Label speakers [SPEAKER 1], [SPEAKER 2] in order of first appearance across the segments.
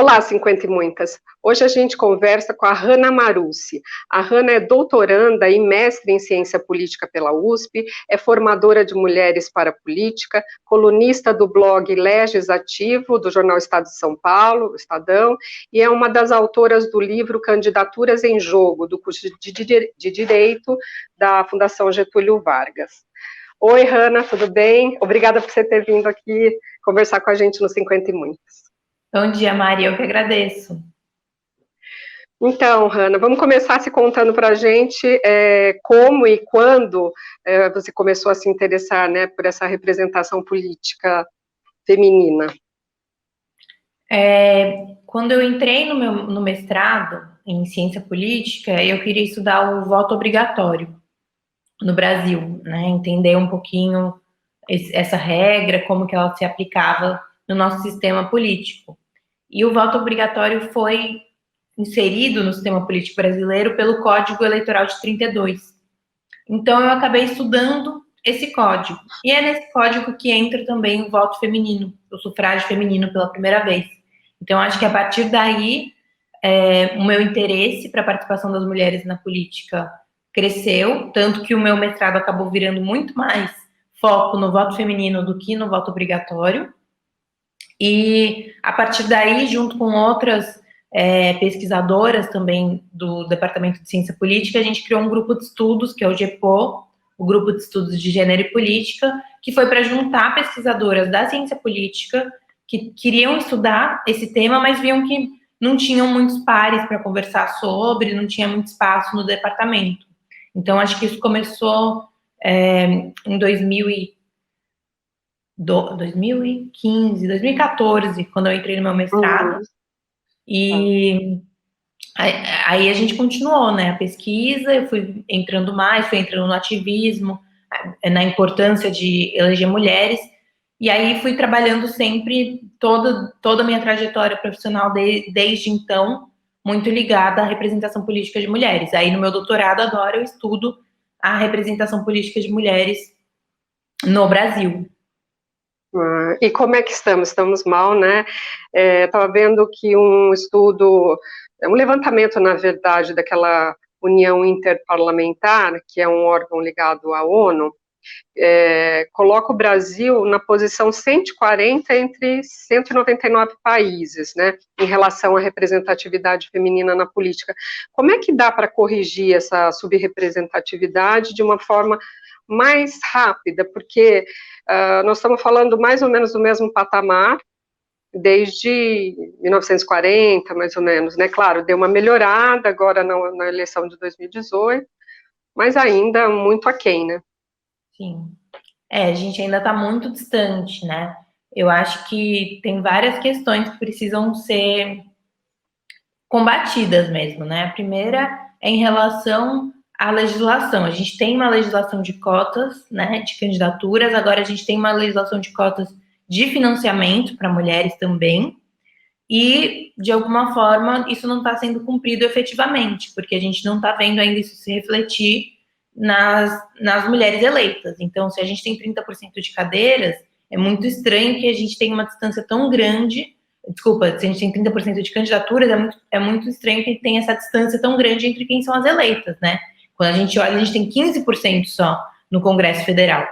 [SPEAKER 1] Olá, 50 e muitas. Hoje a gente conversa com a Hanna Marussi. A Hanna é doutoranda e mestre em ciência política pela USP, é formadora de mulheres para a política, colunista do blog Legislativo, do jornal Estado de São Paulo, Estadão, e é uma das autoras do livro Candidaturas em Jogo, do curso de Direito da Fundação Getúlio Vargas. Oi, Hanna, tudo bem? Obrigada por você ter vindo aqui conversar com a gente no 50 e muitas.
[SPEAKER 2] Bom dia, Mari, eu que agradeço.
[SPEAKER 1] Então, Hanna, vamos começar se contando para a gente como e quando você começou a se interessar, né, por essa representação política feminina.
[SPEAKER 2] Quando eu entrei no mestrado em ciência política, eu queria estudar o voto obrigatório no Brasil, né, entender um pouquinho essa regra, como que ela se aplicava no nosso sistema político. E o voto obrigatório foi inserido no sistema político brasileiro pelo Código Eleitoral de 32. Então, eu acabei estudando esse código. E é nesse código que entra também o voto feminino, o sufrágio feminino pela primeira vez. Então, acho que a partir daí, o meu interesse para a participação das mulheres na política cresceu, tanto que o meu mestrado acabou virando muito mais foco no voto feminino do que no voto obrigatório. E, a partir daí, junto com outras pesquisadoras também do Departamento de Ciência Política, a gente criou um grupo de estudos, que é o GEPO, o Grupo de Estudos de Gênero e Política, que foi para juntar pesquisadoras da ciência política que queriam estudar esse tema, mas viam que não tinham muitos pares para conversar sobre, não tinha muito espaço no departamento. Então, acho que isso começou em 2015, 2014, quando eu entrei no meu mestrado. E aí a gente continuou, né, a pesquisa, eu fui entrando no ativismo, na importância de eleger mulheres, e aí fui trabalhando sempre, toda a minha trajetória profissional desde então, muito ligada à representação política de mulheres. Aí no meu doutorado agora eu estudo a representação política de mulheres no Brasil.
[SPEAKER 1] E como é que estamos? Estamos mal, né? Estava vendo que um estudo, um levantamento, na verdade, daquela União Interparlamentar, que é um órgão ligado à ONU, coloca o Brasil na posição 140 entre 199 países, né, em relação à representatividade feminina na política. Como é que dá para corrigir essa subrepresentatividade de uma forma mais rápida? Porque nós estamos falando mais ou menos do mesmo patamar desde 1940, mais ou menos, né? Claro, deu uma melhorada agora na eleição de 2018, mas ainda muito aquém, né?
[SPEAKER 2] Sim. A gente ainda está muito distante, né? Eu acho que tem várias questões que precisam ser combatidas mesmo, né? A primeira é em relação à legislação. A gente tem uma legislação de cotas, né, de candidaturas, agora a gente tem uma legislação de cotas de financiamento para mulheres também, e, de alguma forma, isso não está sendo cumprido efetivamente, porque a gente não está vendo ainda isso se refletir nas mulheres eleitas. Então, se a gente tem 30% de cadeiras, é muito estranho que a gente tenha uma distância tão grande. Desculpa, se a gente tem 30% de candidaturas, é muito estranho que tenha essa distância tão grande entre quem são as eleitas, né? Quando a gente olha, a gente tem 15% só no Congresso Federal.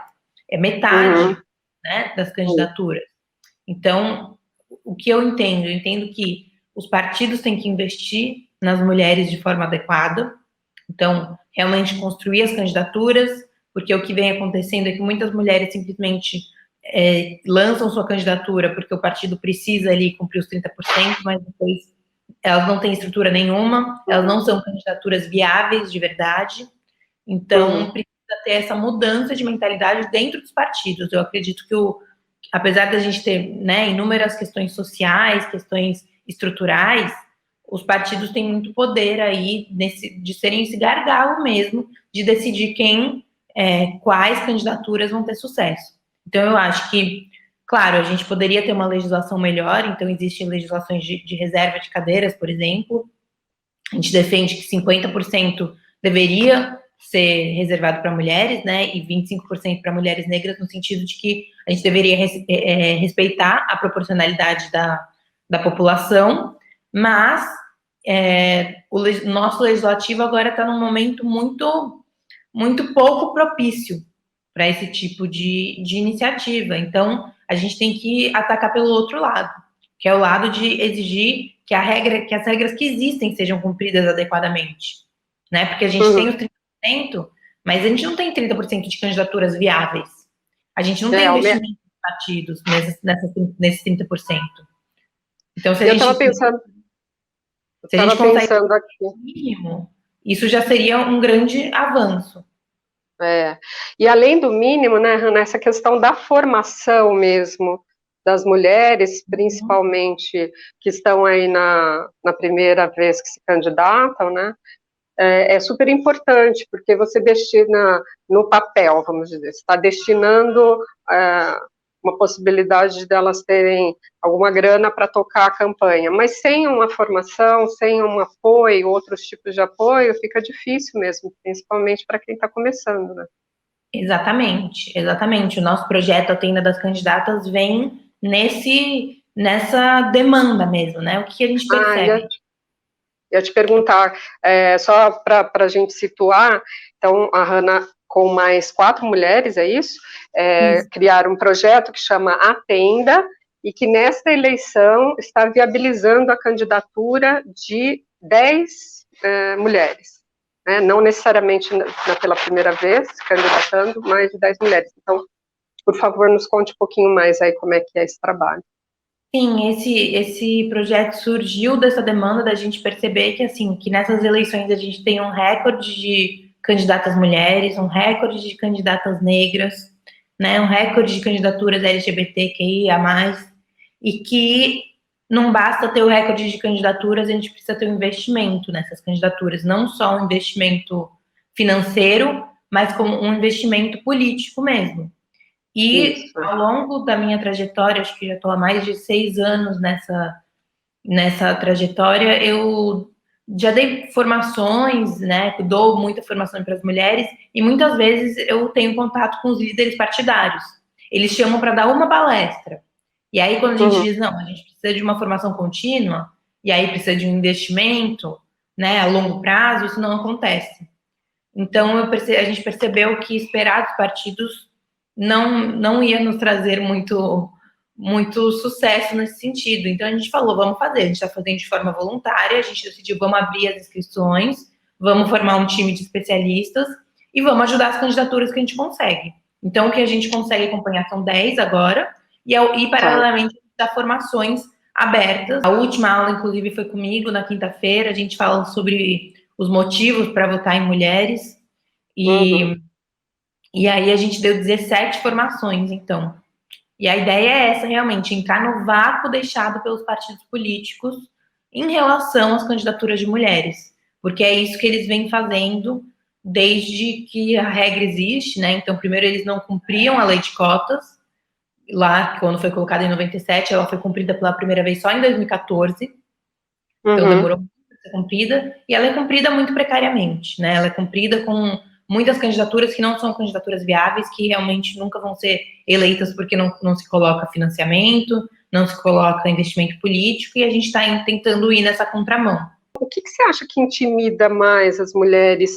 [SPEAKER 2] É metade, né, das candidaturas. Então, o que eu entendo? Eu entendo que os partidos têm que investir nas mulheres de forma adequada. Então, realmente construir as candidaturas, porque o que vem acontecendo é que muitas mulheres simplesmente lançam sua candidatura porque o partido precisa ali cumprir os 30%, mas depois elas não têm estrutura nenhuma, elas não são candidaturas viáveis de verdade. Então, precisa ter essa mudança de mentalidade dentro dos partidos. Eu acredito que apesar da gente ter, né, inúmeras questões sociais, questões estruturais, os partidos têm muito poder aí de serem esse gargalo mesmo, de decidir quais candidaturas vão ter sucesso. Então, eu acho que, claro, a gente poderia ter uma legislação melhor, então existem legislações de reserva de cadeiras, por exemplo. A gente defende que 50% deveria ser reservado para mulheres, né, e 25% para mulheres negras, no sentido de que a gente deveria respeitar a proporcionalidade da população, Mas o nosso legislativo agora está num momento muito pouco propício para esse tipo de iniciativa. Então, a gente tem que atacar pelo outro lado, que é o lado de exigir que as regras que existem sejam cumpridas adequadamente, né? Porque a gente tem os 30%, mas a gente não tem 30% de candidaturas viáveis. A gente não tem investimento em partidos nesses 30%. Então, se a gente consegue o mínimo, isso já seria um grande avanço.
[SPEAKER 1] E além do mínimo, né, Hannah, essa questão da formação mesmo das mulheres, principalmente que estão aí na primeira vez que se candidatam, né, é super importante, porque você destina no papel, vamos dizer, está destinando uma possibilidade delas terem alguma grana para tocar a campanha, mas sem uma formação, sem um apoio, outros tipos de apoio, fica difícil mesmo, principalmente para quem está começando, né?
[SPEAKER 2] Exatamente, exatamente. O nosso projeto, a Tenda das Candidatas, vem nessa demanda mesmo, né? O que a gente percebe?
[SPEAKER 1] Ia te perguntar, só para a gente situar, então, a Hannah, com mais 4 mulheres, é isso? Criaram um projeto que chama A Tenda, e que nesta eleição está viabilizando a candidatura de 10 mulheres. Né? Não necessariamente pela primeira vez candidatando, mas de 10 mulheres. Então, por favor, nos conte um pouquinho mais aí como é que é esse trabalho.
[SPEAKER 2] Sim, esse projeto surgiu dessa demanda da gente perceber que, assim, que nessas eleições a gente tem um recorde de candidatas mulheres, um recorde de candidatas negras, né, um recorde de candidaturas LGBTQIA+, e que não basta ter o recorde de candidaturas, a gente precisa ter um investimento nessas candidaturas, não só um investimento financeiro, mas como um investimento político mesmo. E ao longo da minha trajetória, acho que já estou há mais de 6 anos nessa trajetória, eu já dei formações, né? Dou muita formação para as mulheres, e muitas vezes eu tenho contato com os líderes partidários. Eles chamam para dar uma palestra. E aí, quando a gente diz, não, a gente precisa de uma formação contínua, e aí precisa de um investimento, né, a longo prazo, isso não acontece. Então, a gente percebeu que esperar dos partidos não ia nos trazer muito sucesso nesse sentido. Então, a gente falou, vamos fazer. A gente está fazendo de forma voluntária, a gente decidiu, vamos abrir as inscrições, vamos formar um time de especialistas e vamos ajudar as candidaturas que a gente consegue. Então, o que a gente consegue acompanhar são 10 agora, e paralelamente, dá formações abertas. A última aula, inclusive, foi comigo na quinta-feira, a gente fala sobre os motivos para votar em mulheres, e aí a gente deu 17 formações, então. E a ideia é essa, realmente, entrar no vácuo deixado pelos partidos políticos em relação às candidaturas de mulheres, porque é isso que eles vêm fazendo desde que a regra existe, né? Então, primeiro, eles não cumpriam a lei de cotas, lá, quando foi colocada em 97, ela foi cumprida pela primeira vez só em 2014, então demorou muito para ser cumprida, e ela é cumprida muito precariamente, né? Ela é cumprida com muitas candidaturas que não são candidaturas viáveis, que realmente nunca vão ser eleitas porque não se coloca financiamento, não se coloca investimento político, e a gente está tentando ir nessa contramão.
[SPEAKER 1] O que você acha que intimida mais as mulheres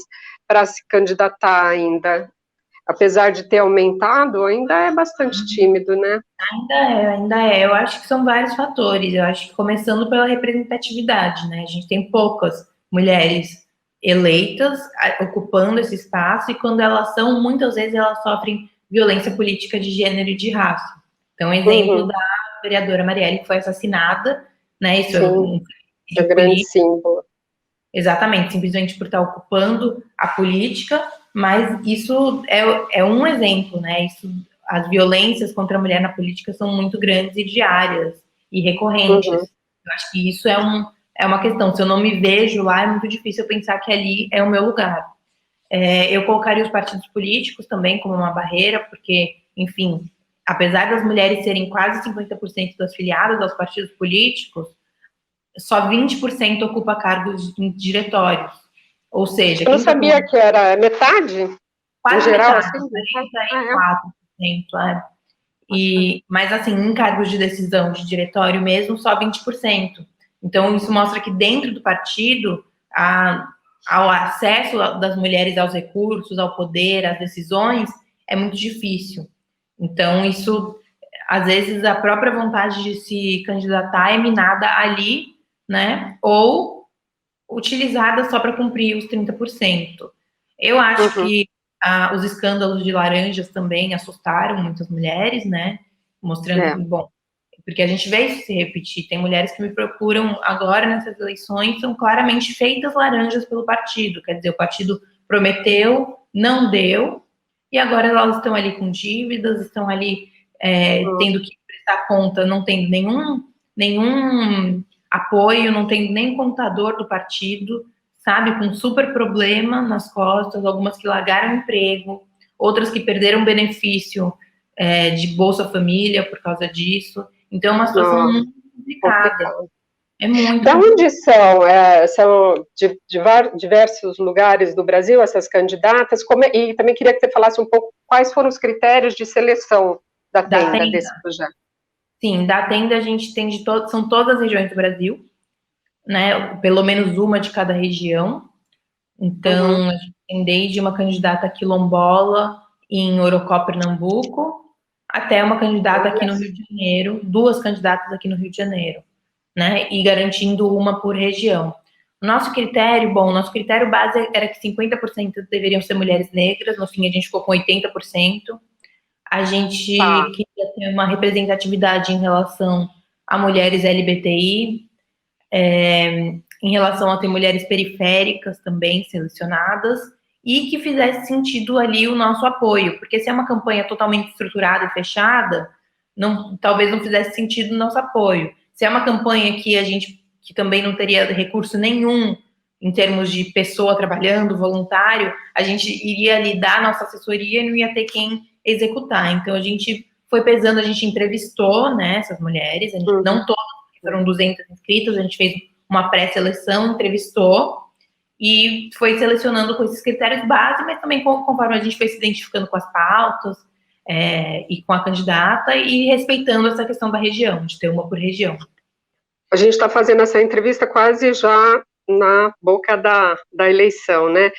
[SPEAKER 1] para se candidatar ainda? Apesar de ter aumentado, ainda é bastante tímido, né?
[SPEAKER 2] Ainda é. Eu acho que são vários fatores. Eu acho que começando pela representatividade, né? A gente tem poucas mulheres eleitas ocupando esse espaço, e quando elas são, muitas vezes elas sofrem violência política de gênero e de raça. Então, exemplo da vereadora Marielle, que foi assassinada, né? Isso é um
[SPEAKER 1] grande símbolo.
[SPEAKER 2] Exatamente, simplesmente por estar ocupando a política, mas isso é um exemplo, né? As violências contra a mulher na política são muito grandes e diárias e recorrentes. Eu acho que isso é uma questão. Se eu não me vejo lá, é muito difícil eu pensar que ali é o meu lugar. Eu colocaria os partidos políticos também como uma barreira, porque, enfim, apesar das mulheres serem quase 50% das filiadas aos partidos políticos, só 20% ocupa cargos em diretórios. Ou seja...
[SPEAKER 1] Eu não sabia que era metade?
[SPEAKER 2] Quase
[SPEAKER 1] em geral,
[SPEAKER 2] metade, assim? 44%. Mas, assim, em cargos de decisão de diretório mesmo, só 20%. Então, isso mostra que dentro do partido, ao acesso das mulheres aos recursos, ao poder, às decisões, é muito difícil. Então, isso, às vezes, a própria vontade de se candidatar é minada ali, né? Ou utilizada só para cumprir os 30%. Eu acho que os escândalos de laranjas também assustaram muitas mulheres, né? Mostrando que, bom, porque a gente vê isso se repetir. Tem mulheres que me procuram agora nessas eleições, são claramente feitas laranjas pelo partido. Quer dizer, o partido prometeu, não deu, e agora elas estão ali com dívidas, estão ali tendo que prestar conta, não tem nenhum apoio, não tem nem contador do partido, sabe, com super problema nas costas, algumas que largaram emprego, outras que perderam benefício de Bolsa Família por causa disso. Então, é uma situação muito complicada. É muito
[SPEAKER 1] Da onde são? São de diversos lugares do Brasil, essas candidatas? E também queria que você falasse um pouco quais foram os critérios de seleção da Tenda desse projeto.
[SPEAKER 2] Sim, da Tenda a gente tem são todas as regiões do Brasil, né? Pelo menos uma de cada região. Então, a gente tem desde uma candidata quilombola em Orocó, Pernambuco, até uma candidata aqui no Rio de Janeiro, 2 candidatas aqui no Rio de Janeiro, né? E garantindo uma por região. Nosso critério base era que 50% deveriam ser mulheres negras, no fim a gente ficou com 80%. A gente queria ter uma representatividade em relação a mulheres LGBTI, em relação a ter mulheres periféricas também selecionadas, e que fizesse sentido ali o nosso apoio, porque se é uma campanha totalmente estruturada e fechada, talvez não fizesse sentido o nosso apoio. Se é uma campanha que também não teria recurso nenhum em termos de pessoa trabalhando, voluntário, a gente iria ali dar nossa assessoria e não ia ter quem executar. Então, a gente foi pesando, a gente entrevistou, né, essas mulheres, não todas, foram 200 inscritas, a gente fez uma pré-seleção, entrevistou, e foi selecionando com esses critérios base, mas também conforme a gente foi se identificando com as pautas e com a candidata, e respeitando essa questão da região, de ter uma por região.
[SPEAKER 1] A gente está fazendo essa entrevista quase já na boca da eleição, né?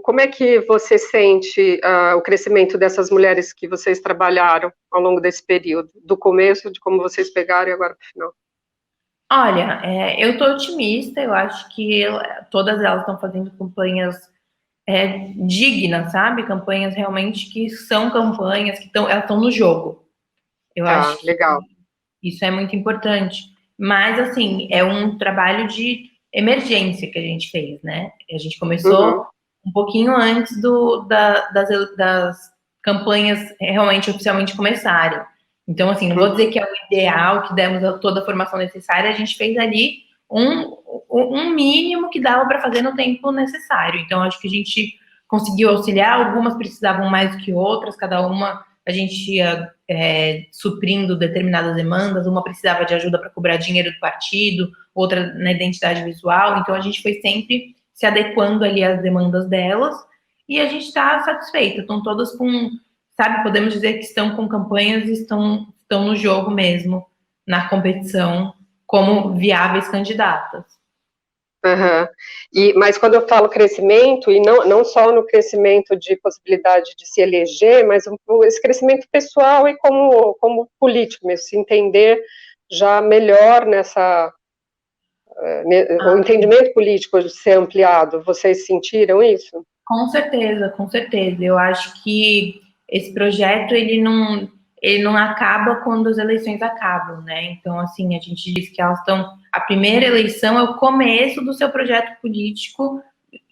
[SPEAKER 1] Como é que você sente o crescimento dessas mulheres que vocês trabalharam ao longo desse período? Do começo, de como vocês pegaram e agora para o final?
[SPEAKER 2] Olha, eu estou otimista, eu acho que todas elas estão fazendo campanhas dignas, sabe? Campanhas realmente que são campanhas que elas estão no jogo. Eu acho que
[SPEAKER 1] legal.
[SPEAKER 2] Isso é muito importante. Mas, assim, é um trabalho de emergência que a gente fez, né? A gente começou um pouquinho antes das campanhas realmente oficialmente começarem. Então, assim, não vou dizer que é o ideal, que demos toda a formação necessária, a gente fez ali um mínimo que dava para fazer no tempo necessário. Então, acho que a gente conseguiu auxiliar, algumas precisavam mais do que outras, cada uma a gente ia suprindo determinadas demandas, uma precisava de ajuda para cobrar dinheiro do partido, outra na identidade visual, então a gente foi sempre se adequando ali às demandas delas, e a gente está satisfeita, estão todas sabe, podemos dizer que estão com campanhas e estão no jogo mesmo, na competição, como viáveis candidatas.
[SPEAKER 1] Mas quando eu falo crescimento, e não só no crescimento de possibilidade de se eleger, mas esse crescimento pessoal e como político mesmo, se entender já melhor o entendimento político ser ampliado. Vocês sentiram isso?
[SPEAKER 2] Com certeza, com certeza. Eu acho que esse projeto, ele não acaba quando as eleições acabam, né? Então, assim, a gente diz que elas estão... A primeira eleição é o começo do seu projeto político,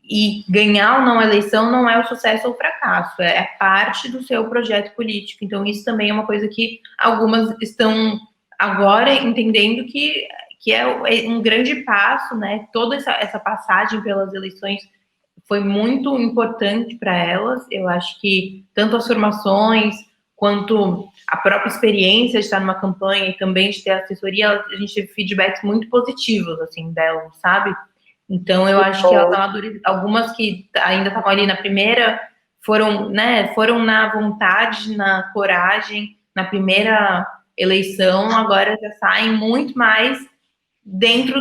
[SPEAKER 2] e ganhar ou não a eleição não é o sucesso ou o fracasso, é parte do seu projeto político. Então, isso também é uma coisa que algumas estão agora entendendo que é um grande passo, né? Toda essa passagem pelas eleições foi muito importante para elas. Eu acho que tanto as formações quanto a própria experiência de estar numa campanha e também de ter assessoria, a gente teve feedbacks muito positivos, assim, delas, sabe? Então, eu acho que elas amadureceram. Algumas que ainda estavam ali na primeira foram na vontade, na coragem, na primeira eleição, agora já saem muito mais dentro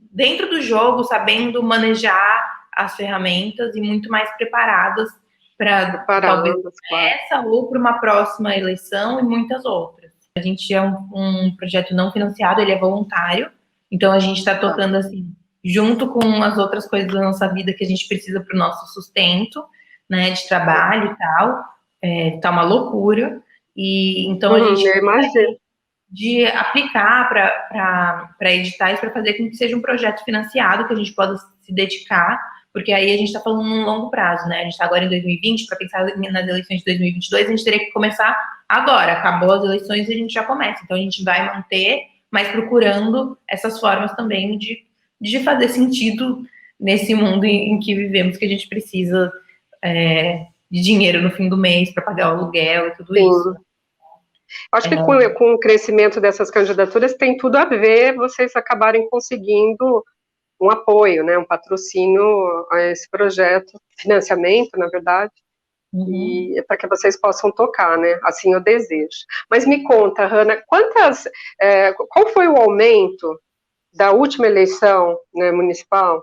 [SPEAKER 2] dentro do jogo, sabendo manejar as ferramentas e muito mais preparadas para talvez essa ou para uma próxima eleição e muitas outras. A gente é um projeto não financiado, ele é voluntário, então a gente está tocando assim, junto com as outras coisas da nossa vida que a gente precisa para o nosso sustento, né, de trabalho e tal, tá uma loucura, e então a gente de aplicar para editais, para fazer com que seja um projeto financiado, que a gente possa se dedicar, porque aí a gente está falando num longo prazo, né? A gente está agora em 2020, para pensar nas eleições de 2022, a gente teria que começar agora. Acabou as eleições e a gente já começa. Então a gente vai manter, mas procurando essas formas também de fazer sentido nesse mundo em que vivemos, que a gente precisa de dinheiro no fim do mês para pagar o aluguel e tudo isso.
[SPEAKER 1] Acho que com o crescimento dessas candidaturas tem tudo a ver vocês acabarem conseguindo um apoio, né, um patrocínio a esse projeto, financiamento, na verdade, e para que vocês possam tocar, né, assim eu desejo. Mas me conta, Hanna, qual foi o aumento da última eleição, né, municipal,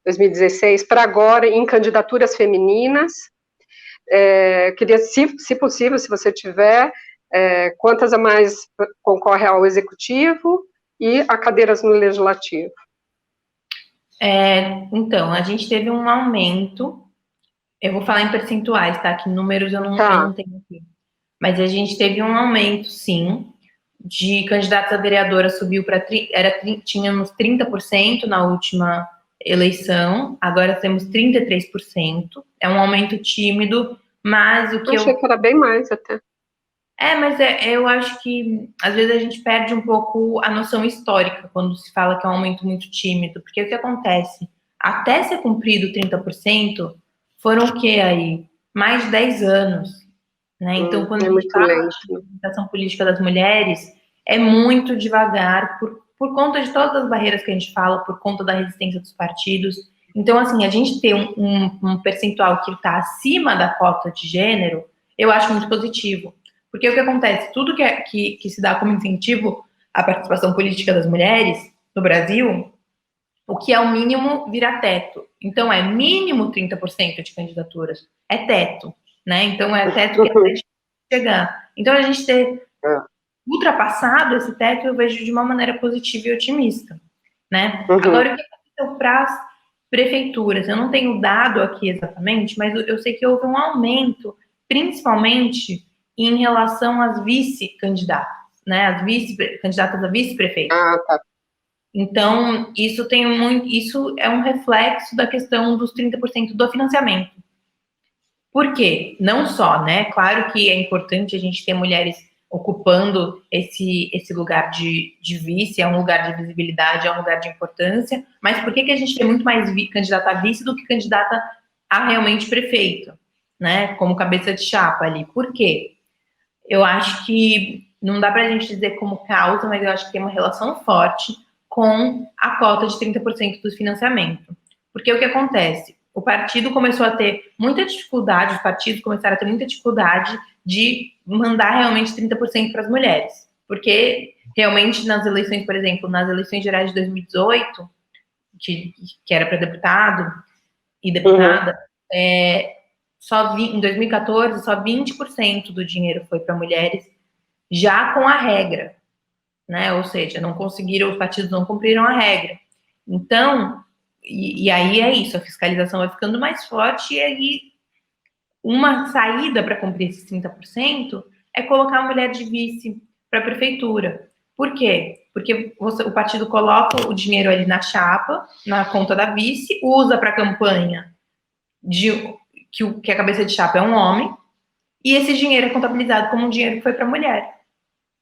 [SPEAKER 1] 2016, para agora em candidaturas femininas? Queria, se possível, se você tiver, quantas a mais concorre ao executivo e a cadeiras no legislativo?
[SPEAKER 2] Então, a gente teve um aumento, eu vou falar em percentuais, tá? Que números eu não tenho aqui. Mas a gente teve um aumento, sim, de candidatos a vereadora subiu para... Tínhamos 30% na última eleição, agora temos 33%. É um aumento tímido, mas o que
[SPEAKER 1] eu achei que era bem mais até.
[SPEAKER 2] Mas eu acho que às vezes a gente perde um pouco a noção histórica quando se fala que é um aumento muito tímido, porque o que acontece? Até ser cumprido 30%, foram o quê aí? Mais de 10 anos, né? Então, quando a gente fala de representação política das mulheres, é muito devagar, por conta de todas as barreiras que a gente fala, por conta da resistência dos partidos. Então, assim, a gente ter um percentual que está acima da cota de gênero, eu acho muito positivo. Porque o que acontece? Tudo que se dá como incentivo à participação política das mulheres no Brasil, o que é o mínimo vira teto. Então, é mínimo 30% de candidaturas. É teto, né? Então, é teto que a gente chegar. Então, a gente ter ultrapassado esse teto, eu vejo de uma maneira positiva e otimista, né? Agora, o que aconteceu para as prefeituras? Eu não tenho dado aqui exatamente, mas eu sei que houve um aumento, principalmente em relação às vice-candidatas, né? As candidatas a vice-prefeito. Então, isso é um reflexo da questão dos 30% do financiamento. Por quê? Não só, né? Claro que é importante a gente ter mulheres ocupando esse lugar de vice, é um lugar de visibilidade, é um lugar de importância, mas por que a gente tem muito mais candidata a vice do que candidata a realmente prefeito, né? Como cabeça de chapa ali. Por quê? Eu acho que não dá pra gente dizer como causa, mas eu acho que tem uma relação forte com a cota de 30% do financiamento. Porque o que acontece? O partido começou a ter muita dificuldade, os partidos começaram a ter muita dificuldade de mandar realmente 30% para as mulheres. Porque realmente nas eleições, por exemplo, nas eleições gerais de 2018, que era para deputado e deputada, em 2014, só 20% do dinheiro foi para mulheres, já com a regra, né? Ou seja, não conseguiram, os partidos não cumpriram a regra. Então, e aí é isso, a fiscalização vai ficando mais forte, e aí uma saída para cumprir esses 30% é colocar a mulher de vice para a prefeitura. Por quê? Porque o partido coloca o dinheiro ali na chapa, na conta da vice, usa para a campanha que a cabeça de chapa é um homem, e esse dinheiro é contabilizado como um dinheiro que foi para a mulher.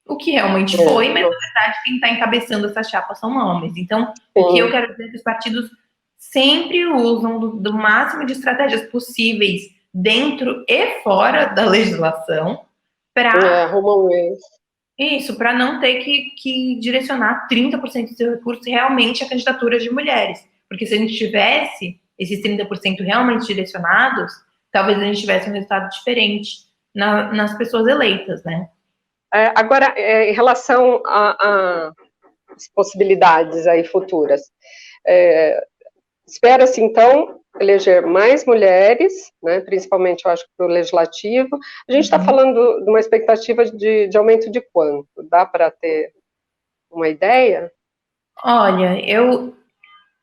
[SPEAKER 2] O que realmente foi, mas na verdade quem está encabeçando essa chapa são homens. Então, o que eu quero dizer é que os partidos sempre usam do máximo de estratégias possíveis dentro e fora da legislação para isso, para não ter que direcionar 30% do seu recurso realmente a candidaturas de mulheres. Porque se a gente tivesse esses 30% realmente direcionados, talvez a gente tivesse um resultado diferente nas pessoas eleitas, né?
[SPEAKER 1] Agora, em relação às possibilidades aí futuras, Espera-se, então, eleger mais mulheres, né, principalmente, eu acho, para o legislativo. A gente está falando de uma expectativa de aumento de quanto? Dá para ter uma ideia?
[SPEAKER 2] Olha,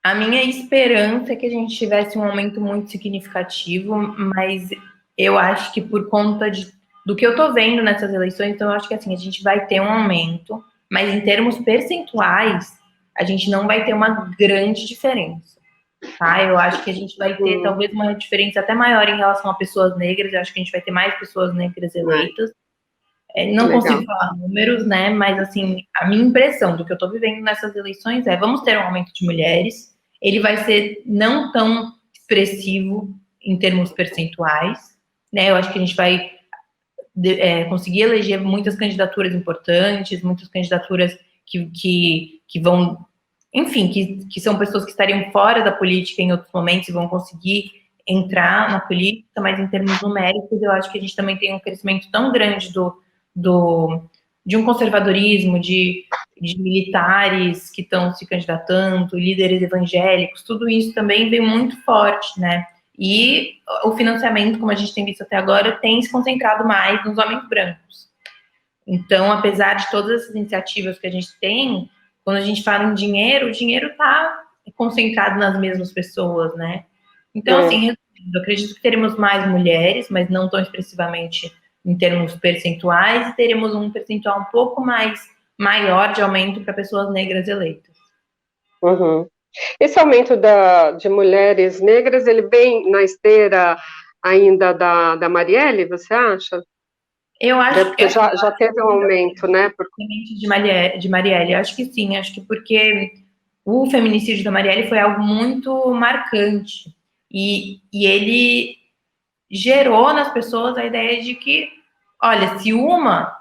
[SPEAKER 2] a minha esperança é que a gente tivesse um aumento muito significativo, mas eu acho que por conta do que eu tô vendo nessas eleições, então eu acho que assim, a gente vai ter um aumento, mas em termos percentuais, a gente não vai ter uma grande diferença, tá? Eu acho que a gente vai ter talvez uma diferença até maior em relação a pessoas negras, eu acho que a gente vai ter mais pessoas negras eleitas. Não consigo falar números, né? Mas assim, a minha impressão do que eu tô vivendo nessas eleições vamos ter um aumento de mulheres. Ele vai ser não tão expressivo em termos percentuais, né? Eu acho que a gente vai conseguir eleger muitas candidaturas importantes, muitas candidaturas que vão, enfim, que são pessoas que estariam fora da política em outros momentos e vão conseguir entrar na política, mas em termos numéricos, eu acho que a gente também tem um crescimento tão grande de um conservadorismo, de militares que estão se candidatando, líderes evangélicos, tudo isso também vem muito forte, né? E o financiamento, como a gente tem visto até agora, tem se concentrado mais nos homens brancos. Então, apesar de todas essas iniciativas que a gente tem, quando a gente fala em dinheiro, o dinheiro está concentrado nas mesmas pessoas, né? Então, assim, eu acredito que teremos mais mulheres, mas não tão expressivamente em termos percentuais, e teremos um percentual um pouco mais maior de aumento para pessoas negras eleitas.
[SPEAKER 1] Esse aumento de mulheres negras, ele vem na esteira ainda da Marielle, você acha?
[SPEAKER 2] Eu acho
[SPEAKER 1] que já teve um aumento, né?
[SPEAKER 2] De Marielle, eu acho que sim, acho que porque o feminicídio da Marielle foi algo muito marcante e ele gerou nas pessoas a ideia de que, olha, se uma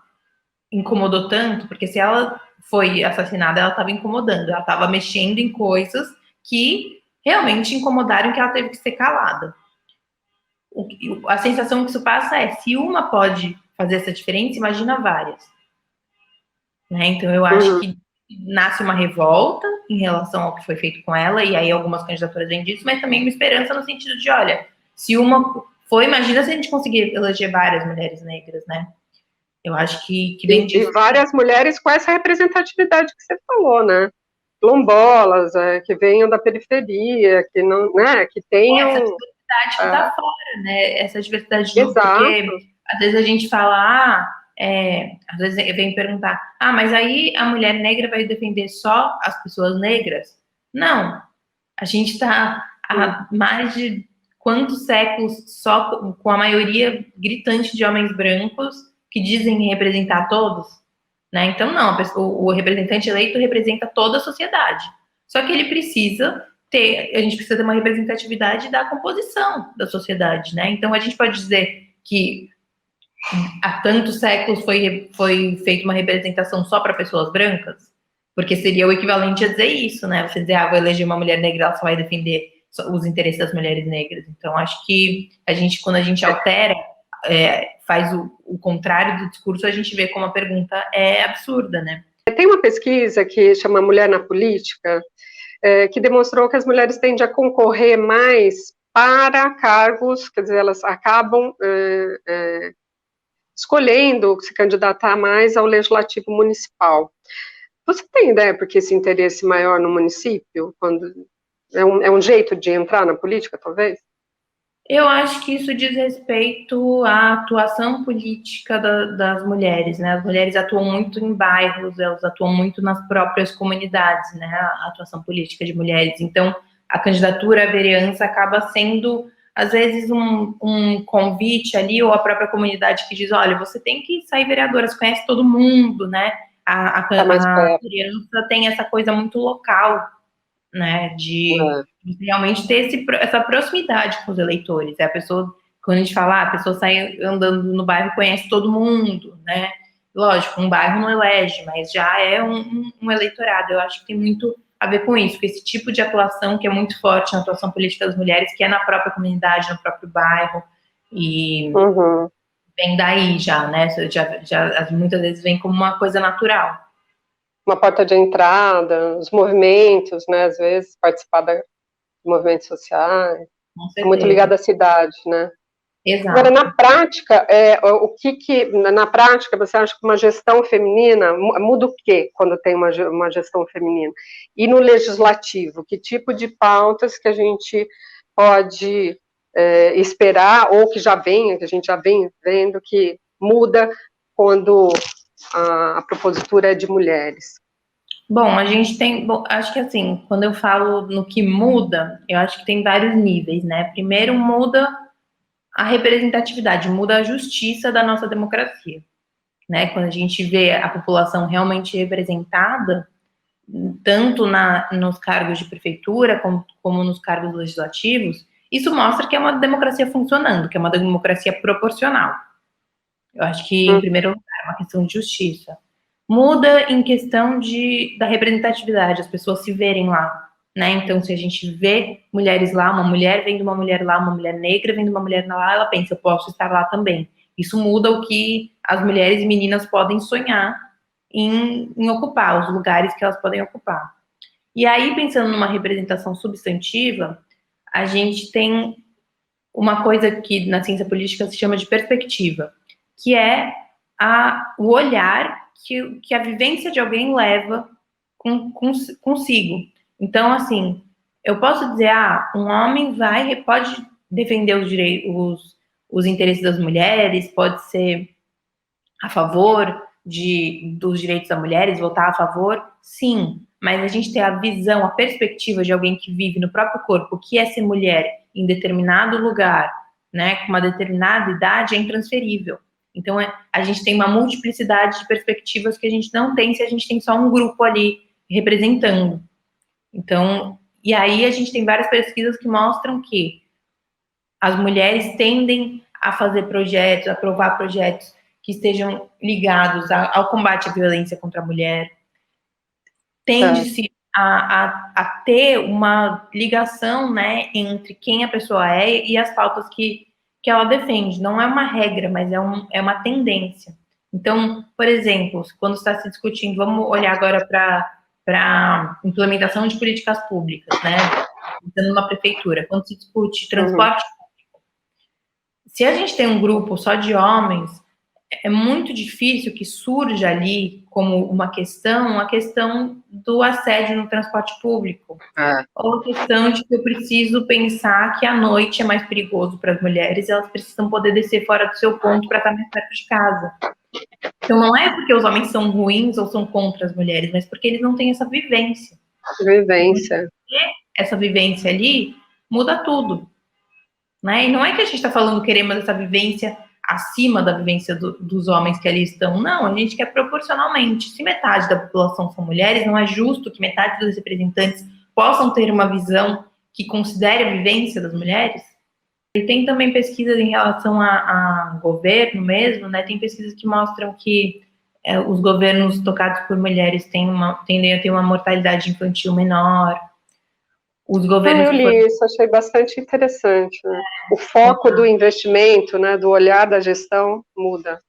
[SPEAKER 2] incomodou tanto, porque se ela foi assassinada, ela estava incomodando, ela estava mexendo em coisas que realmente incomodaram, que ela teve que ser calada. A sensação que isso passa se uma pode fazer essa diferença, imagina várias. Né? Então eu acho que nasce uma revolta em relação ao que foi feito com ela, e aí algumas candidaturas vêm disso, mas também uma esperança no sentido de, olha, se uma foi, imagina se a gente conseguir eleger várias mulheres negras, né? Eu acho que vem disso.
[SPEAKER 1] E várias mulheres com essa representatividade que você falou, né? Quilombolas, que venham da periferia, que não, né? Que tenham
[SPEAKER 2] essa diversidade que está fora, né? Essa diversidade de
[SPEAKER 1] Exato.
[SPEAKER 2] Porque às vezes a gente fala, às vezes vem perguntar, mas aí a mulher negra vai defender só as pessoas negras? Não, a gente está há mais de quantos séculos só com a maioria gritante de homens brancos que dizem representar todos, né? Então não, o representante eleito representa toda a sociedade. Só que ele precisa a gente precisa ter uma representatividade da composição da sociedade, né? Então a gente pode dizer que há tantos séculos foi feita uma representação só para pessoas brancas, porque seria o equivalente a dizer isso, né? Você dizer, vou eleger uma mulher negra, ela só vai defender os interesses das mulheres negras. Então acho que quando a gente altera, faz o contrário do discurso, a gente vê como a pergunta é absurda, né?
[SPEAKER 1] Tem uma pesquisa que chama Mulher na Política, que demonstrou que as mulheres tendem a concorrer mais para cargos, quer dizer, elas acabam escolhendo se candidatar mais ao legislativo municipal. Você tem ideia por que esse interesse maior no município? Quando é um jeito de entrar na política, talvez?
[SPEAKER 2] Eu acho que isso diz respeito à atuação política das mulheres, né? As mulheres atuam muito em bairros, elas atuam muito nas próprias comunidades, né? A atuação política de mulheres. Então, a candidatura à vereança acaba sendo, às vezes, um convite ali, ou a própria comunidade que diz, olha, você tem que sair vereadora, você conhece todo mundo, né? A vereança tem essa coisa muito local, né? De realmente ter essa proximidade com os eleitores. A pessoa, quando a gente fala, a pessoa sai andando no bairro e conhece todo mundo, né? Lógico, um bairro não elege, mas já é um eleitorado. Eu acho que tem muito a ver com isso, com esse tipo de atuação que é muito forte na atuação política das mulheres, que é na própria comunidade, no próprio bairro, e vem daí já, né? Já muitas vezes vem como uma coisa natural.
[SPEAKER 1] uma porta de entrada, os movimentos, né, às vezes participar de movimentos sociais, muito ligado à cidade, né?
[SPEAKER 2] Exato.
[SPEAKER 1] Agora, na prática, na prática você acha que uma gestão feminina muda o quê quando tem uma gestão feminina? E no legislativo, que tipo de pautas que a gente pode esperar, ou que a gente já vem vendo que muda quando a propositura é de mulheres?
[SPEAKER 2] Bom, a gente tem, acho que assim, quando eu falo no que muda, eu acho que tem vários níveis, né? Primeiro muda a representatividade, muda a justiça da nossa democracia, né? Quando a gente vê a população realmente representada, tanto nos cargos de prefeitura como nos cargos legislativos, isso mostra que é uma democracia funcionando, que é uma democracia proporcional. Eu acho que, em primeiro lugar, é uma questão de justiça. Muda em questão da representatividade, as pessoas se verem lá, né? Então, se a gente vê mulheres lá, uma mulher vendo uma mulher lá, uma mulher negra vendo uma mulher lá, ela pensa, eu posso estar lá também. Isso muda o que as mulheres e meninas podem sonhar em ocupar, os lugares que elas podem ocupar. E aí, pensando numa representação substantiva, a gente tem uma coisa que na ciência política se chama de perspectiva, que é o olhar que a vivência de alguém leva consigo. Então, assim, eu posso dizer, um homem pode defender os interesses das mulheres, pode ser a favor dos direitos das mulheres, votar a favor, sim, mas a gente ter a visão, a perspectiva de alguém que vive no próprio corpo, o que é ser mulher em determinado lugar, né, com uma determinada idade, é intransferível. Então, a gente tem uma multiplicidade de perspectivas que a gente não tem se a gente tem só um grupo ali representando. Então, e aí a gente tem várias pesquisas que mostram que as mulheres tendem a fazer projetos, a aprovar projetos que estejam ligados ao combate à violência contra a mulher. Tende-se a ter uma ligação, né, entre quem a pessoa é e as pautas que ela defende. Não é uma regra, mas é uma tendência. Então, por exemplo, quando está se discutindo, vamos olhar agora para implementação de políticas públicas, né, numa prefeitura, quando se discute transporte, se a gente tem um grupo só de homens, é muito difícil que surja ali como uma questão, a questão do assédio no transporte público. Ou a questão de que eu preciso pensar que à noite é mais perigoso para as mulheres, elas precisam poder descer fora do seu ponto para estar mais perto de casa. Então não é porque os homens são ruins ou são contra as mulheres, mas porque eles não têm essa vivência. Essa vivência ali muda tudo. Né? E não é que a gente está falando que queremos essa vivência acima da vivência dos homens que ali estão. Não, a gente quer proporcionalmente. Se metade da população são mulheres, não é justo que metade dos representantes possam ter uma visão que considere a vivência das mulheres? E tem também pesquisas em relação a governo mesmo, né? Tem pesquisas que mostram que os governos tocados por mulheres tendem a ter uma mortalidade infantil menor. Os governos
[SPEAKER 1] eu li isso, achei bastante interessante. Né? O foco do investimento, né, do olhar da gestão muda.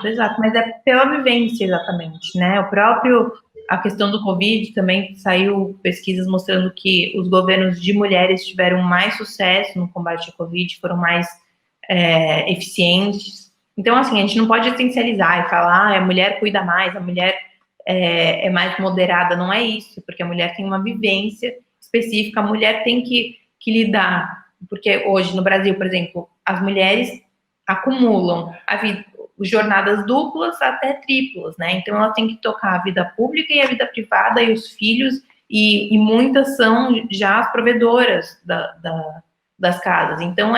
[SPEAKER 2] Exato, mas é pela vivência exatamente, né? A questão do Covid também saiu pesquisas mostrando que os governos de mulheres tiveram mais sucesso no combate à Covid, foram mais eficientes. Então, assim, a gente não pode essencializar e falar, a mulher cuida mais, a mulher é mais moderada, não é isso, porque a mulher tem uma vivência específica, a mulher tem que lidar, porque hoje no Brasil, por exemplo, as mulheres acumulam jornadas duplas até triplas, né? Então elas têm que tocar a vida pública e a vida privada e os filhos, e muitas são já as provedoras das casas. Então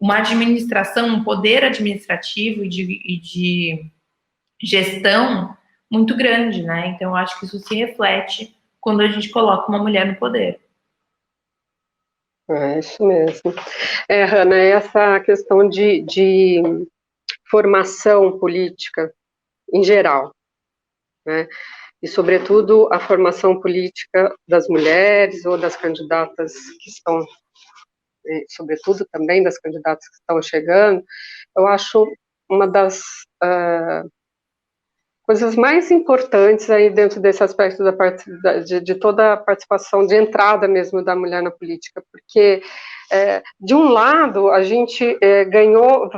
[SPEAKER 2] uma administração, um poder administrativo e de gestão muito grande, né? Então eu acho que isso se reflete quando a gente coloca uma mulher no poder.
[SPEAKER 1] É isso mesmo. Hanna, essa questão de formação política em geral, né? E, sobretudo, a formação política das mulheres ou das candidatas que estão, sobretudo também das candidatas que estão chegando, eu acho uma das coisas mais importantes aí dentro desse aspecto de toda a participação de entrada mesmo da mulher na política, porque de um lado a gente ganhou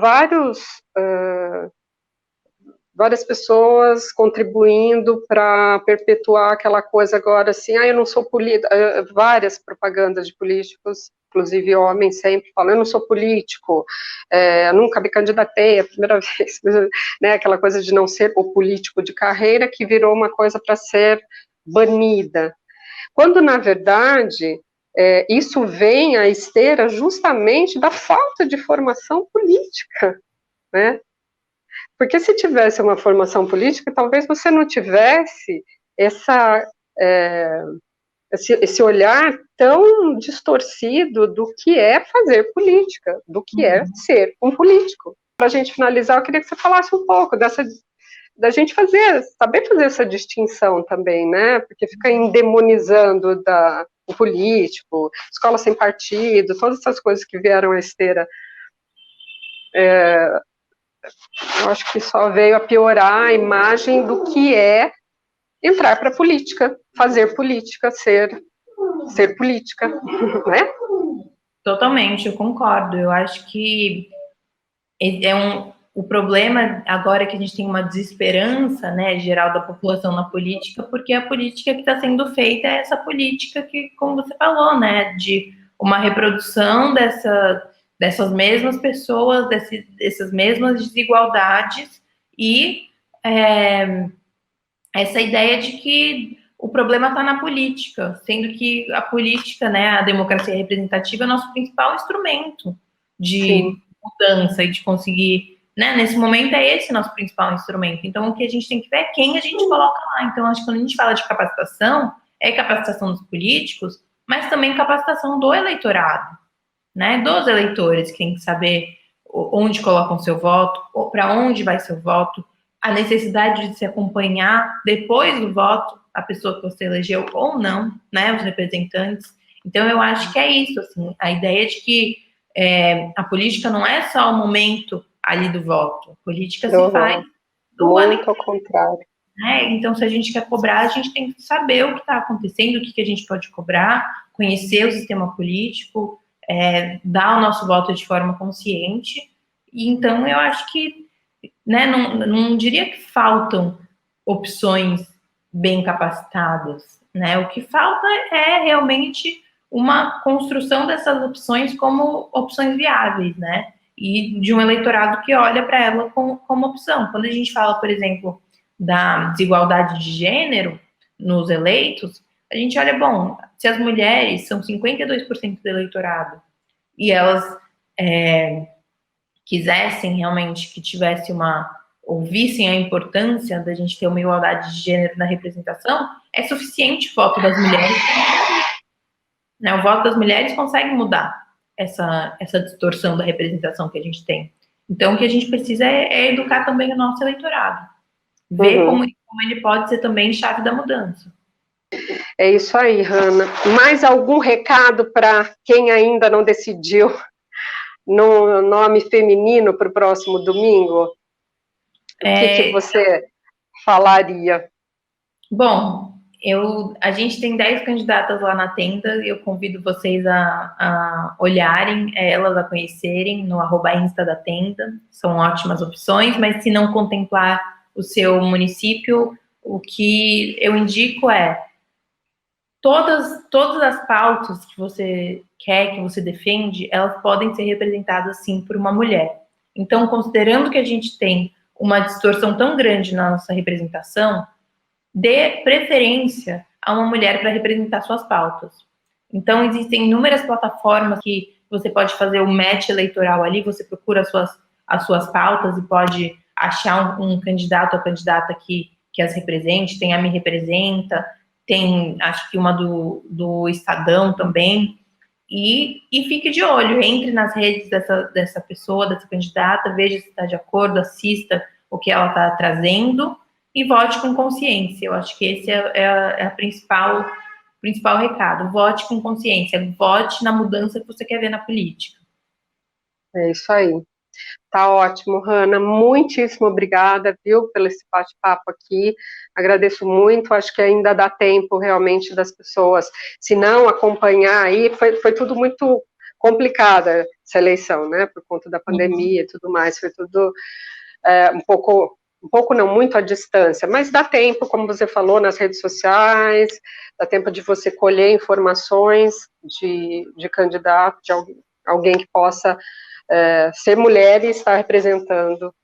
[SPEAKER 1] várias pessoas contribuindo para perpetuar aquela coisa agora assim, eu não sou político, várias propagandas de políticos, inclusive homens sempre falam, eu não sou político, nunca me candidatei, é a primeira vez, né, aquela coisa de não ser o político de carreira que virou uma coisa para ser banida, quando na verdade isso vem à esteira justamente da falta de formação política, né? Porque se tivesse uma formação política, talvez você não tivesse esse olhar tão distorcido do que é fazer política, do que é ser um político. Para a gente finalizar, eu queria que você falasse um pouco da gente saber fazer essa distinção também, né? Porque fica endemonizando o político, escola sem partido, todas essas coisas que vieram à esteira. Eu acho que só veio a piorar a imagem do que é entrar para a política, fazer política, ser política, né?
[SPEAKER 2] Totalmente, eu concordo. Eu acho que o problema agora é que a gente tem uma desesperança, né, geral da população na política, porque a política que está sendo feita é essa política que, como você falou, né, de uma reprodução dessas mesmas pessoas, dessas mesmas desigualdades e essa ideia de que o problema está na política, sendo que a política, né, a democracia representativa é o nosso principal instrumento de mudança e de conseguir, né, nesse momento é esse nosso principal instrumento. Então, o que a gente tem que ver é quem a gente coloca lá. Então, acho que quando a gente fala de capacitação, é capacitação dos políticos, mas também capacitação do eleitorado, né, dos eleitores, que tem que saber onde colocam seu voto, para onde vai seu voto, a necessidade de se acompanhar depois do voto a pessoa que você elegeu ou não, né, os representantes. Então, eu acho que é isso, assim, a ideia de que a política não é só o momento ali do voto, a política se faz do ano
[SPEAKER 1] muito ao contrário.
[SPEAKER 2] Né? Então, se a gente quer cobrar, a gente tem que saber o que está acontecendo, o que a gente pode cobrar, conhecer o sistema político, dar o nosso voto de forma consciente. E então, eu acho que, né, não diria que faltam opções bem capacitadas, né? O que falta é realmente uma construção dessas opções como opções viáveis, né? E de um eleitorado que olha para ela como opção. Quando a gente fala, por exemplo, da desigualdade de gênero nos eleitos, a gente olha, bom, se as mulheres são 52% do eleitorado e elas quisessem realmente que tivesse ouvissem a importância da gente ter uma igualdade de gênero na representação, é suficiente o voto das mulheres. Né? O voto das mulheres consegue mudar essa distorção da representação que a gente tem. Então, o que a gente precisa é educar também o nosso eleitorado. Ver como ele pode ser também chave da mudança.
[SPEAKER 1] É isso aí, Hanna. Mais algum recado para quem ainda não decidiu no nome feminino para o próximo domingo? O que você falaria?
[SPEAKER 2] Bom, a gente tem 10 candidatas lá na tenda, eu convido vocês a olharem elas, a conhecerem no @insta da tenda, são ótimas opções, mas se não contemplar o seu município, o que eu indico todas as pautas que você quer, que você defende, elas podem ser representadas sim por uma mulher. Então, considerando que a gente tem uma distorção tão grande na nossa representação, dê preferência a uma mulher para representar suas pautas. Então, existem inúmeras plataformas que você pode fazer o match eleitoral ali, você procura as suas pautas e pode achar um candidato ou candidata que as represente, tem a Me Representa, tem, acho que uma do Estadão também, e fique de olho, entre nas redes dessa pessoa, dessa candidata, veja se está de acordo, assista o que ela está trazendo, e vote com consciência. Eu acho que esse é o principal recado. Vote com consciência. Vote na mudança que você quer ver na política.
[SPEAKER 1] É isso aí. Tá ótimo, Hanna, muitíssimo obrigada, viu, pelo esse bate-papo aqui, agradeço muito, acho que ainda dá tempo realmente das pessoas, se não acompanhar aí, foi tudo muito complicada essa eleição, né, por conta da pandemia e tudo mais, foi tudo um pouco não, muito à distância, mas dá tempo, como você falou, nas redes sociais, dá tempo de você colher informações de candidato, de alguém que possa ser mulher e estar representando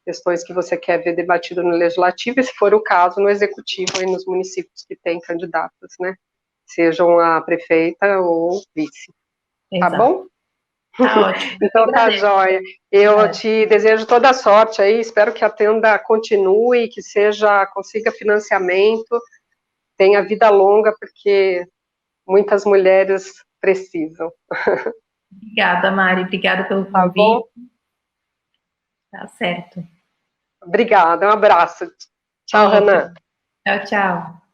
[SPEAKER 1] questões que você quer ver debatido no legislativo, e se for o caso, no executivo e nos municípios que têm candidatos, né? Sejam a prefeita ou vice. Tá bom?
[SPEAKER 2] Tá ótimo.
[SPEAKER 1] Então tá jóia. Eu te desejo toda a sorte aí, espero que a tenda continue, que consiga financiamento, tenha vida longa, porque muitas mulheres precisam.
[SPEAKER 2] Obrigada, Mari. Obrigada pelo
[SPEAKER 1] Tá
[SPEAKER 2] convite.
[SPEAKER 1] bom?
[SPEAKER 2] Tá certo.
[SPEAKER 1] Obrigada, um abraço. Tchau, Hanna.
[SPEAKER 2] Tchau, tchau.